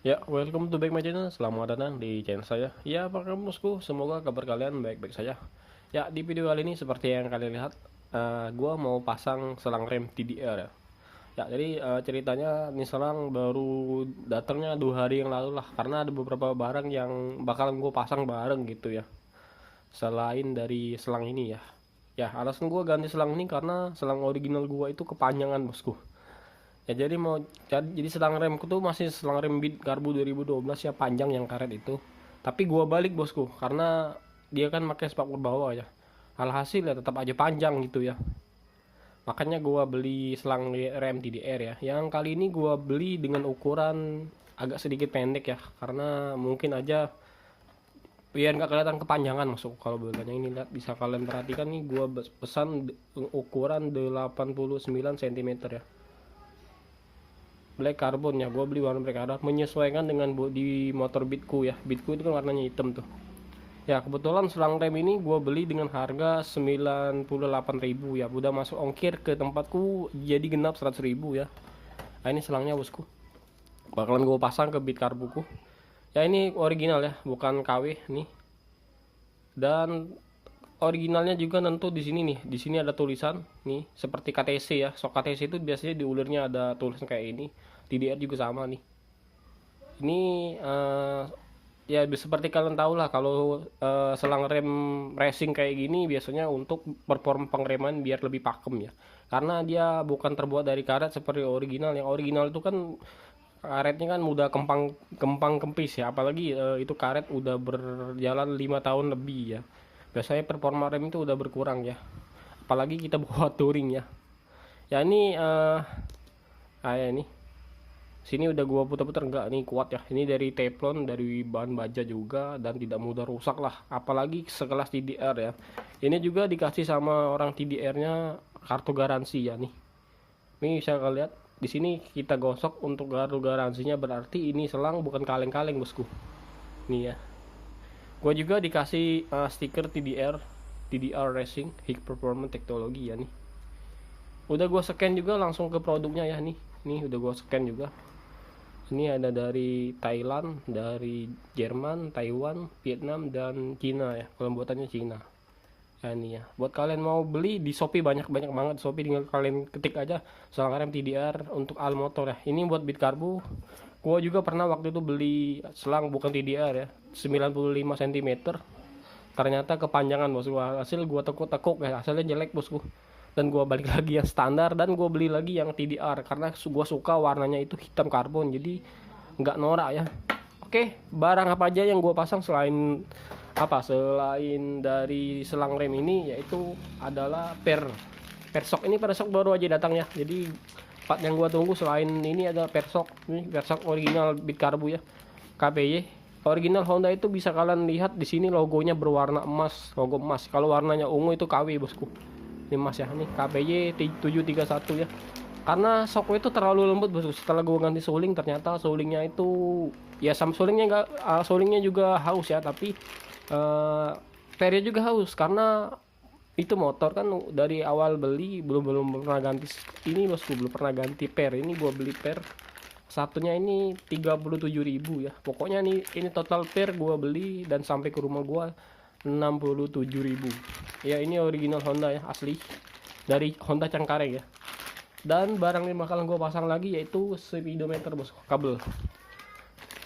Ya, welcome to back my channel. Selamat datang di channel saya. Ya, apa kabar bosku? Semoga kabar kalian baik-baik saja. Ya, di video kali ini seperti yang kalian lihat, gua mau pasang selang rem TDR ya. Ya, jadi ceritanya nih selang baru datangnya 2 hari yang lalu lah. Karena ada beberapa barang yang bakalan gue pasang bareng gitu ya. Selain dari selang ini ya. Ya, alasan gue ganti selang ini karena selang original gua itu kepanjangan bosku. Ya jadi mau jadi selang remku tuh masih selang rem Bit Karbu 2012 ya, panjang yang karet itu. Tapi gua balik bosku karena dia kan pakai spakbor bawah ya. Alhasil ya tetap aja panjang gitu ya. Makanya gua beli selang rem TDR ya. Yang kali ini gua beli dengan ukuran agak sedikit pendek ya, karena mungkin aja biar nggak kelihatan kepanjangan masuk. Kalau bolanya ini lihat, bisa kalian perhatikan nih, gua pesan ukuran 89 cm ya, black carbon ya. Gue beli warna black carbon menyesuaikan dengan di motor Beatku ya. Beatku itu kan warnanya hitam tuh ya. Kebetulan selang rem ini gue beli dengan harga 98.000 ya, udah masuk ongkir ke tempatku jadi genap 100.000 ya. Nah, ini selangnya bosku, bakalan gue pasang ke Beat Karbuku ya. Ini original ya, bukan KW nih. Dan originalnya juga tentu di sini nih, di sini ada tulisan nih seperti KTC ya. So KTC itu biasanya di ulurnya ada tulisan kayak ini. TDR juga sama nih. Ini ya seperti kalian tahu lah, kalau selang rem racing kayak gini biasanya untuk perform pengereman biar lebih pakem ya. Karena dia bukan terbuat dari karet seperti original. Yang original itu kan karetnya kan mudah kempang kempang kempis ya, apalagi itu karet udah berjalan 5 tahun lebih ya. Biasanya performa rem itu udah berkurang ya, apalagi kita bawa touring ya. Ya ini kayak ini sini udah gua putar-putar, enggak nih kuat ya. Ini dari teflon, dari bahan baja juga, dan tidak mudah rusak lah, apalagi sekelas TDR ya. Ini juga dikasih sama orang TDR-nya kartu garansi ya nih. Ini bisa kalian lihat di sini, kita gosok untuk kartu garansinya, berarti ini selang bukan kaleng-kaleng bosku. Nih ya. Gua juga dikasih stiker TDR Racing High Performance Technology ya nih. Udah gua scan juga langsung ke produknya ya nih. Nih udah gua scan juga. Ini ada dari Thailand, dari Jerman, Taiwan, Vietnam, dan Cina ya. Pembuatannya Cina. Ya ini ya. Buat kalian mau beli di Shopee, banyak-banyak banget Shopee, tinggal kalian ketik aja selang rem TDR untuk al motor ya. Ini buat Beat Karbu. Gua juga pernah waktu itu beli selang bukan TDR ya, 95 cm. Ternyata kepanjangan bosku. Hasil gua tekuk-tekuk ya, hasilnya jelek bosku. Dan gua balik lagi yang standar, dan gua beli lagi yang TDR karena gua suka warnanya itu hitam karbon, jadi nggak norak ya. Oke, barang apa aja yang gua pasang selain dari selang rem ini, yaitu adalah persok. Ini persok baru aja datang ya, jadi part yang gua tunggu selain ini ada persok. Ini persok original Beat Karbu ya, KPY original Honda. Itu bisa kalian lihat di sini logonya berwarna emas, logo emas. Kalau warnanya ungu itu KW bosku. Ini emas ya, nih KPY 731 ya. Karena shock itu terlalu lembut bosku. Setelah gue ganti suling, ternyata sulingnya itu ya, sama sulingnya enggak, sulingnya juga haus ya, tapi pernya juga haus. Karena itu motor kan dari awal beli belum belum pernah ganti ini bosku, belum pernah ganti per. Ini gua beli per satunya ini 37.000 ya. Pokoknya nih, ini total per gua beli dan sampai ke rumah gua 67.000 ya. Ini original Honda ya, asli dari Honda Cengkareng ya. Dan barang yang bakalan gua pasang lagi yaitu speedometer bosku, kabel.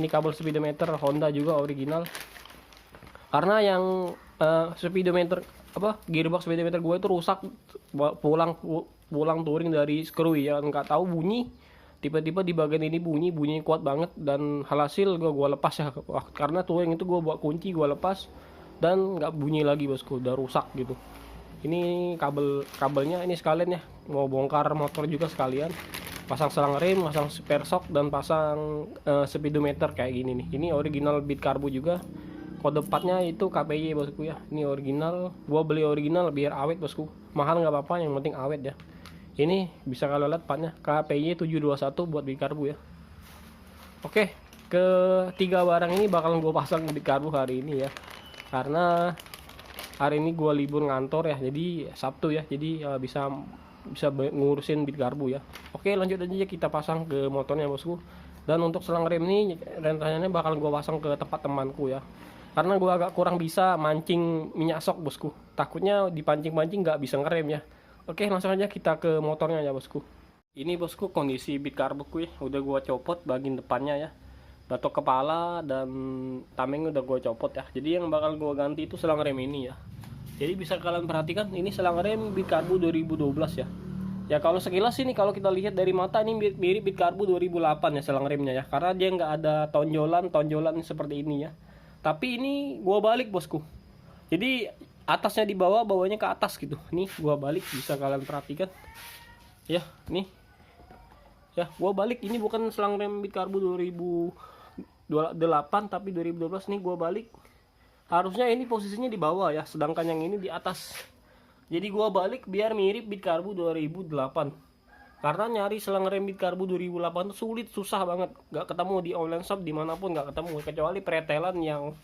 Ini kabel speedometer Honda juga original. Karena yang speedometer gearbox speedometer gue itu rusak pulang touring dari screw ya, nggak tahu bunyi tiba-tiba di bagian ini bunyi kuat banget. Dan hasil gue lepas ya, karena touring itu gue bawa kunci, gue lepas dan nggak bunyi lagi bosku, udah rusak gitu. Ini kabelnya ini sekalian ya, mau bongkar motor juga sekalian, pasang selang rem, pasang persok, dan pasang speedometer kayak gini nih. Ini original Beat Karbu juga. Kode 4-nya itu KPY bosku ya. Ini original, gua beli original biar awet bosku. Mahal nggak apa-apa, yang penting awet ya. Ini bisa kalau lihat partnya KPY 721 buat Beat Karbu ya. Oke, ketiga barang ini bakalan gua pasang di Beat Karbu hari ini ya. Karena hari ini gua libur ngantor ya, jadi Sabtu ya. Jadi bisa ngurusin Beat Karbu ya. Oke, lanjut aja kita pasang ke motornya bosku. Dan untuk selang rem ini rencananya bakal gue pasang ke tempat temanku ya, karena gue agak kurang bisa mancing minyak sok bosku, takutnya dipancing-pancing nggak bisa ngerem ya. Oke, langsung aja kita ke motornya ya bosku. Ini bosku kondisi bit karbonku ya, udah gue copot bagian depannya ya, batok kepala dan tameng udah gue copot ya. Jadi yang bakal gue ganti itu selang rem ini ya. Jadi bisa kalian perhatikan ini selang rem bit karbu 2012 ya. Ya kalau sekilas ini kalau kita lihat dari mata ini mirip bit karbu 2008 ya selang remnya ya, karena dia nggak ada tonjolan seperti ini ya. Tapi ini gua balik bosku. Jadi atasnya di bawah, bawahnya ke atas gitu. Nih gua balik, bisa kalian perhatikan. Ya, nih. Ya, gua balik, ini bukan selang rem bit karbu 2008 tapi 2012 nih gua balik. Harusnya ini posisinya di bawah ya, sedangkan yang ini di atas. Jadi gua balik biar mirip bit karbu 2008. Karena nyari selang rem bit karbu 2008 itu sulit, susah banget. Gak ketemu di online shop dimanapun gak ketemu, kecuali pretelan yang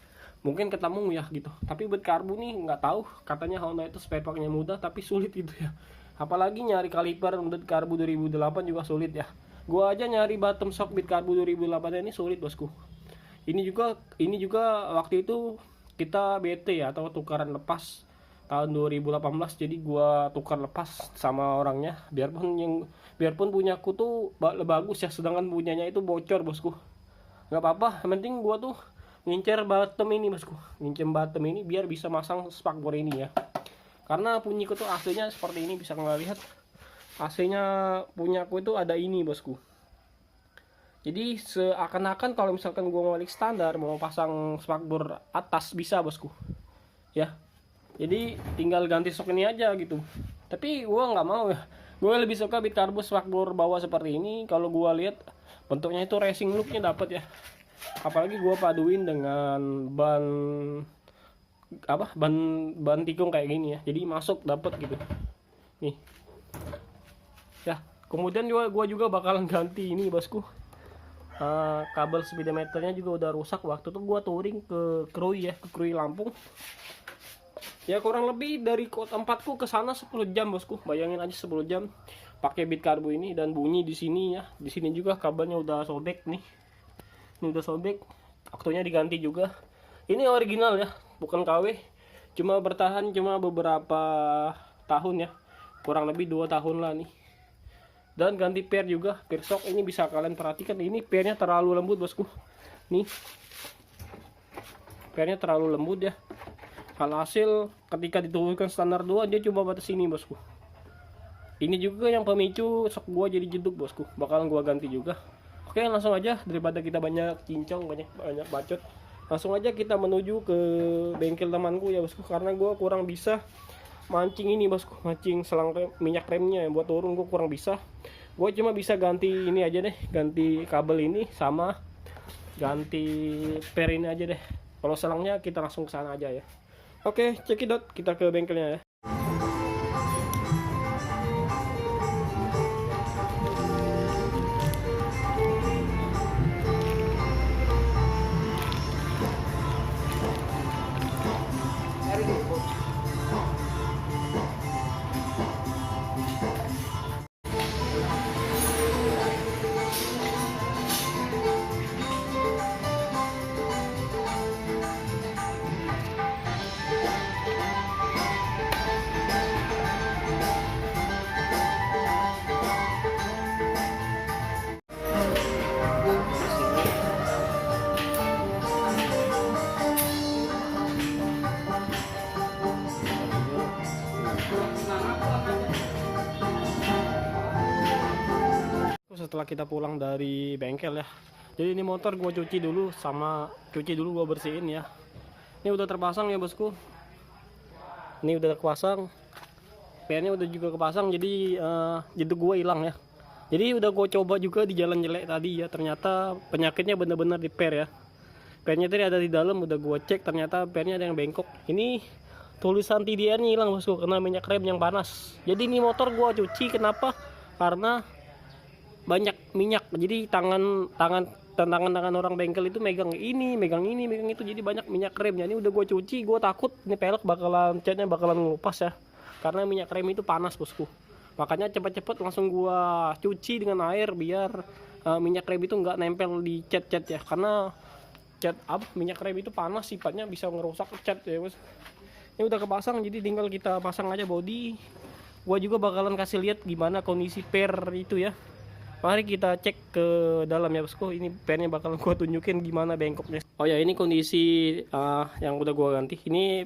mungkin ketemu ya gitu. Tapi bit karbu nih nggak tahu, katanya Honda itu spare partnya mudah tapi sulit gitu ya. Apalagi nyari kaliper bit karbu 2008 juga sulit ya. Gua aja nyari bottom shock bit karbu 2008 ini sulit bosku. Ini juga waktu itu kita BT ya, atau tukaran lepas tahun 2018. Jadi gua tukar lepas sama orangnya, biarpun punyaku tuh bagus ya, sedangkan punyanya itu bocor bosku. Nggak apa-apa, yang penting gua tuh ngincer bottom ini bosku, ngincer bottom ini biar bisa masang spakbor ini ya. Karena punyiku tuh AC-nya seperti ini, bisa nggak lihat AC-nya punyaku itu ada ini bosku. Jadi seakan-akan kalau misalkan gua mau balik standar, mau pasang spakbor atas bisa bosku ya. Jadi tinggal ganti sok ini aja gitu. Tapi gua nggak mau ya, gua lebih suka bit karbu spakbor bawah seperti ini. Kalau gua lihat bentuknya itu racing looknya dapat ya. Apalagi gua paduin dengan ban tikung kayak gini ya, jadi masuk dapat gitu nih ya. Kemudian gua juga bakalan ganti ini bosku. Kabel speedometernya juga udah rusak waktu itu gua touring ke Krui Lampung. Ya kurang lebih dari kota tempatku ke sana 10 jam bosku. Bayangin aja 10 jam pakai bit karbu ini, dan bunyi di sini ya. Di sini juga kabelnya udah sobek nih. Ini udah sobek. Waktunya diganti juga. Ini original ya, bukan KW. Cuma bertahan beberapa tahun ya. Kurang lebih 2 tahun lah nih. Dan ganti per juga, per shock ini bisa kalian perhatikan, ini pernya terlalu lembut bosku. Nih. Pernya terlalu lembut ya. Alhasil ketika diturunkan standar 2 dia cuma batas sini bosku. Ini juga yang pemicu shock gua jadi jeduk bosku, bakalan gua ganti juga. Oke, langsung aja daripada kita banyak cincong, banyak bacot. Langsung aja kita menuju ke bengkel temanku ya bosku, karena gua kurang bisa mancing ini bosku, mancing selang minyak remnya yang buat turun gua kurang bisa. Gua cuma bisa ganti ini aja deh, ganti kabel ini sama ganti per ini aja deh. Kalau selangnya kita langsung ke sana aja ya. Oke, cekidot, kita ke bengkelnya ya. Setelah kita pulang dari bengkel ya, jadi ini motor gue cuci dulu gue bersihin ya. Ini udah terpasang ya bosku, ini udah kepasang, pennya udah juga kepasang. Jadi jeduk gue hilang ya. Jadi udah gue coba juga di jalan jelek tadi ya, ternyata penyakitnya bener-bener di per ya. Pernya tadi ada di dalam, udah gue cek ternyata pernya ada yang bengkok. Ini tulisan TDR nya hilang bosku, karena minyak rem yang panas. Jadi ini motor gue cuci, kenapa? Karena banyak minyak. Jadi tangan orang bengkel itu megang itu, jadi banyak minyak remnya. Ini udah gue cuci, gue takut ini pelek catnya bakalan ngupas ya, karena minyak rem itu panas bosku. Makanya cepet-cepet langsung gue cuci dengan air biar minyak rem itu nggak nempel di cat ya, karena minyak rem itu panas sifatnya, bisa ngerusak cat ya bos. Ini udah kepasang, jadi tinggal kita pasang aja body. Gua juga bakalan kasih lihat gimana kondisi per itu ya. Mari kita cek ke dalam ya bosku. Ini pernya bakalan gua tunjukin gimana bengkoknya. Oh ya, ini kondisi yang udah gua ganti. Ini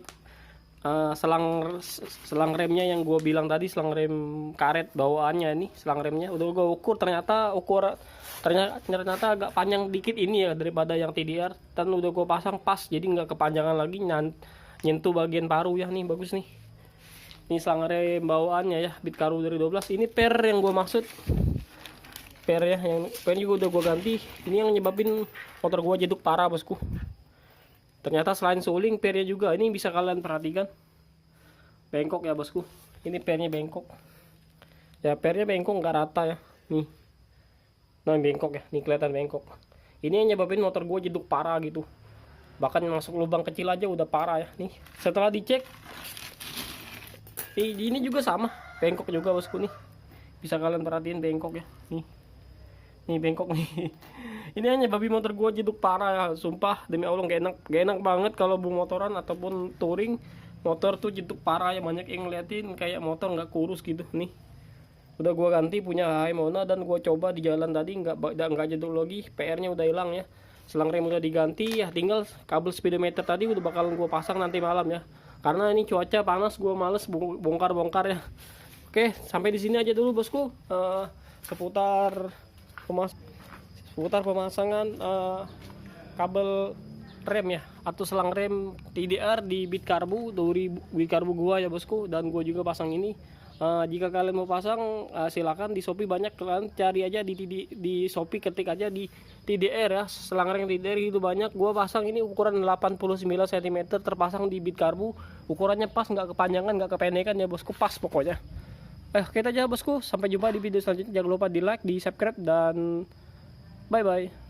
selang remnya yang gue bilang tadi, selang rem karet bawaannya. Ini selang remnya udah gue ukur, ternyata agak panjang dikit ini ya daripada yang TDR, dan udah gue pasang pas, jadi nggak kepanjangan lagi nyentuh bagian paru ya. Nih bagus nih, ini selang rem bawaannya ya, Bitkaru dari 12. Ini per yang gue maksud, per ya, yang per juga udah gue ganti. Ini yang nyebabin motor gue jeduk parah bosku. Ternyata selain suling, pernya juga. Ini bisa kalian perhatikan, bengkok ya bosku. Ini pernya bengkok ya, pernya bengkok nggak rata ya. Nih, nah bengkok ya, nih kelihatan bengkok. Ini yang nyebabin motor gue jeduk parah gitu, bahkan masuk lubang kecil aja udah parah ya. Nih setelah dicek, ini juga sama, bengkok juga bosku. Nih bisa kalian perhatiin bengkok ya. Nih bengkok nih. Ini hanya babi motor gua jeduk parah ya, sumpah demi Allah gak enak banget kalau bu motoran ataupun touring motor tuh jeduk parah ya. Banyak yang ngeliatin kayak motor nggak kurus gitu. Nih udah gua ganti punya Haimona, dan gua coba di jalan tadi nggak jeduk lagi, PR-nya udah hilang ya. Selang rem udah diganti ya, tinggal kabel speedometer tadi udah bakalan gua pasang nanti malam ya, karena ini cuaca panas, gua males bongkar ya. Oke, sampai di sini aja dulu bosku, seputar pemasangan kabel rem ya, atau selang rem TDR di Bitkarbu gua ya bosku. Dan gua juga pasang ini. Jika kalian mau pasang, silakan di Shopee banyak, kalian cari aja di Shopee, ketik aja di TDR ya, selang rem TDR itu banyak. Gua pasang ini ukuran 89 cm, terpasang di Bitkarbu, ukurannya pas, nggak kepanjangan nggak kependekan ya bosku, pas pokoknya. Kita aja bosku, sampai jumpa di video selanjutnya. Jangan lupa di like, di subscribe, dan bye bye.